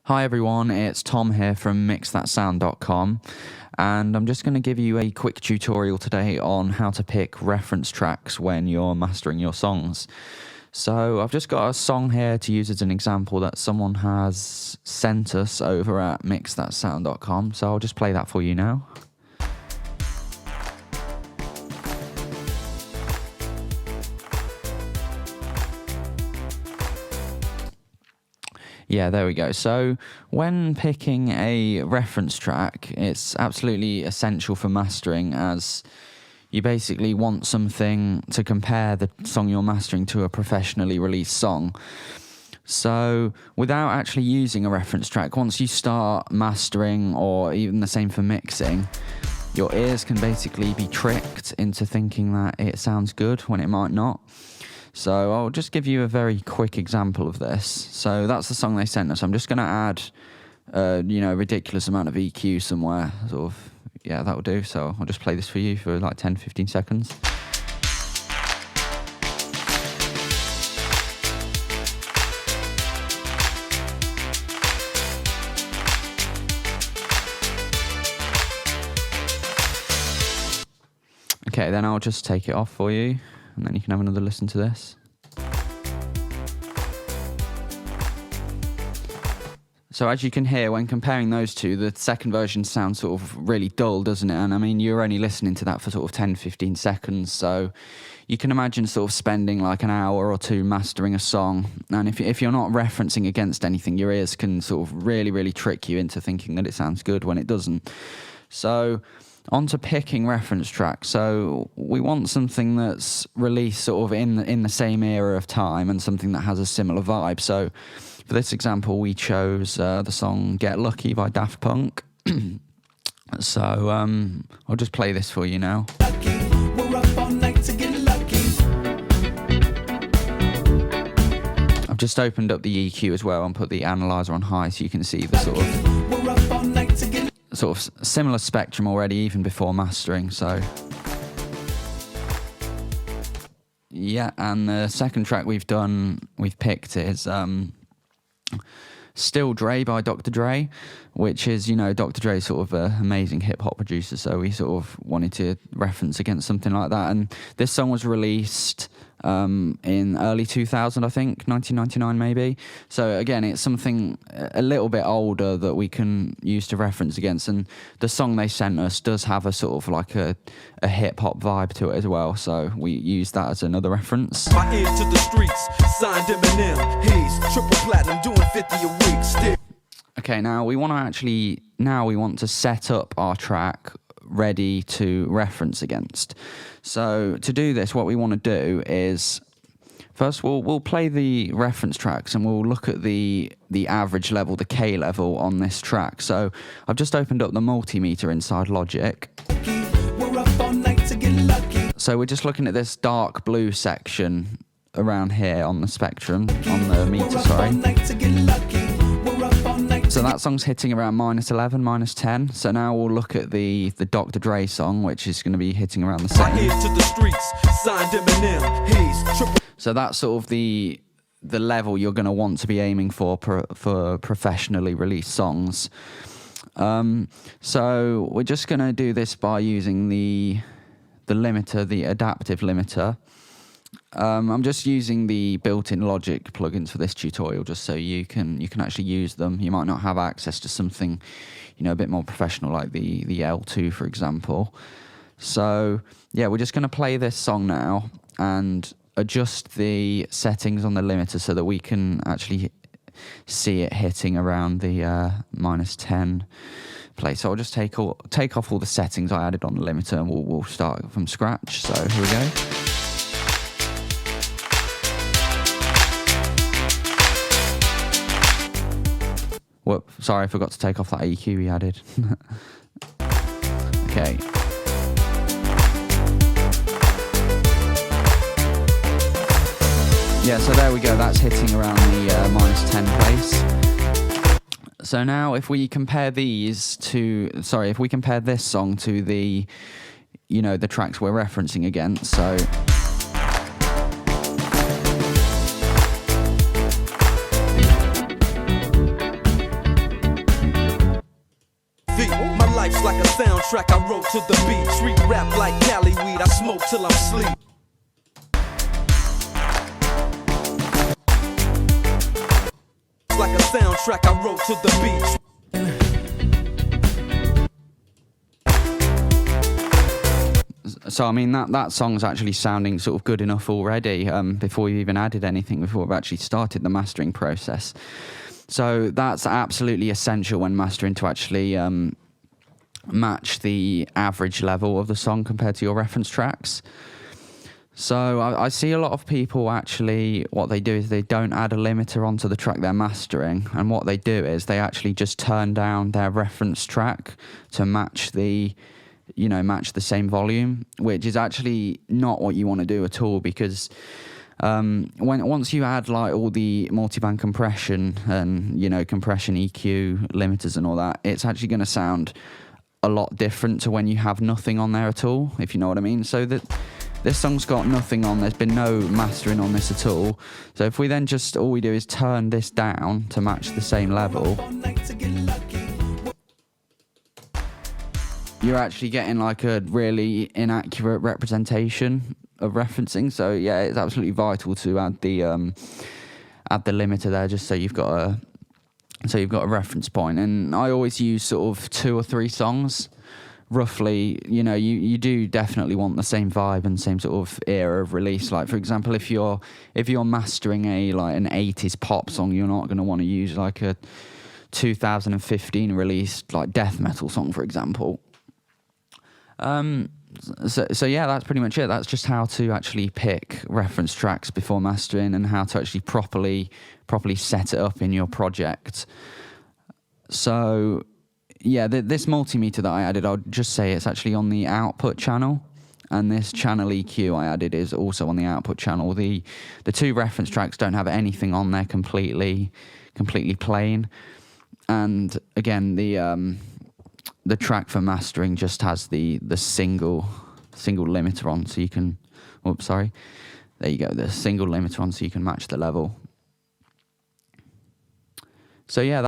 Hi everyone, it's Tom here from mixthatsound.com, and I'm just going to give you a quick tutorial today on how to pick reference tracks when you're mastering your songs. So I've just got a song here to use as an example that someone has sent us over at mixthatsound.com, so I'll just play that for you now. Yeah, there we go. So when picking a reference track, it's absolutely essential for mastering, as you basically want something to compare the song you're mastering to a professionally released song. So without actually using a reference track, once you start mastering, or even the same for mixing, your ears can basically be tricked into thinking that it sounds good when it might not. So I'll just give you a very quick example of this. So that's the song they sent us. I'm just going to add, a ridiculous amount of EQ somewhere. Yeah, that'll do. So I'll just play this for you for like 10-15 seconds. Okay, then I'll just take it off for you, and then you can have another listen to this. So as you can hear, when comparing those two, the second version sounds sort of really dull, doesn't it? And I mean, you're only listening to that for sort of 10-15 seconds, so you can imagine sort of spending like an hour or two mastering a song. And if you're not referencing against anything, your ears can sort of really trick you into thinking that it sounds good when it doesn't. So on to picking reference tracks. So we want something that's released sort of in the same era of time, and something that has a similar vibe. So for this example, we chose the song Get Lucky by Daft Punk. So I'll just play this for you now. I've just opened up the EQ as well and put the analyzer on high, so you can see the sort of similar spectrum already, even before mastering. So yeah, and the second track we've picked is Still Dre by Dr. Dre, which is, Dr. Dre sort of an amazing hip-hop producer, so we sort of wanted to reference against something like that. And this song was released in early 2000, I think, 1999 maybe. So again, it's something a little bit older that we can use to reference against, and the song they sent us does have a sort of like a hip-hop vibe to it as well, so we use that as another reference. My ear to the streets, signed Eminem, he's triple platinum, doing 50 a week still. Okay, now we want to set up our track ready to reference against. So to do this, what we want to do is first we'll play the reference tracks, and we'll look at the average level, the K level on this track. So I've just opened up the multimeter inside Logic. So we're just looking at this dark blue section around here on the spectrum, on the meter, sorry. So that song's hitting around -11, -10. So now we'll look at the Dr. Dre song, which is going to be hitting around the same. So that's sort of the level you're going to want to be aiming for professionally released songs. So we're just going to do this by using the limiter, the adaptive limiter. I'm just using the built-in Logic plugins for this tutorial, just so you can actually use them. You might not have access to something, a bit more professional, like the L2, for example. So yeah, we're just going to play this song now and adjust the settings on the limiter so that we can actually see it hitting around the -10 place. So I'll just take off all the settings I added on the limiter, and we'll start from scratch. So here we go. Whoop, sorry, I forgot to take off that EQ we added. Okay. Yeah, so there we go, that's hitting around the -10 place. So now if we compare this song to the tracks we're referencing against, so life's like a soundtrack I wrote to the beat. Street rap like Cali weed, I smoke till I'm asleep. Like a soundtrack I wrote to the beat. So I mean that song's actually sounding sort of good enough already before you even added anything, before we've actually started the mastering process. So that's absolutely essential when mastering, to actually match the average level of the song compared to your reference tracks. So I see a lot of people actually, what they do is they don't add a limiter onto the track they're mastering, and what they do is they actually just turn down their reference track to match the same volume, which is actually not what you want to do at all, because once you add like all the multiband compression and compression, EQ, limiters and all that, it's actually going to sound a lot different to when you have nothing on there at all, if you know what I mean. So that this song's got nothing on, there's been no mastering on this at all. So if we then just, all we do is turn this down to match the same level, you're actually getting like a really inaccurate representation of referencing. So yeah, it's absolutely vital to add the limiter there, just so you've got a reference point. And I always use sort of 2 or 3 songs roughly. You do definitely want the same vibe and same sort of era of release. Like for example, if you're mastering an 80s pop song, you're not going to want to use like a 2015 released like death metal song, for example. So yeah, that's pretty much it. That's just how to actually pick reference tracks before mastering, and how to actually properly set it up in your project. So yeah, this multimeter that I added, I'll just say it's actually on the output channel, and this channel EQ I added is also on the output channel. The 2 reference tracks don't have anything on there, completely plain. And again, the track for mastering just has the single limiter on, so you can, there you go, the single limiter on, so you can match the level. So yeah,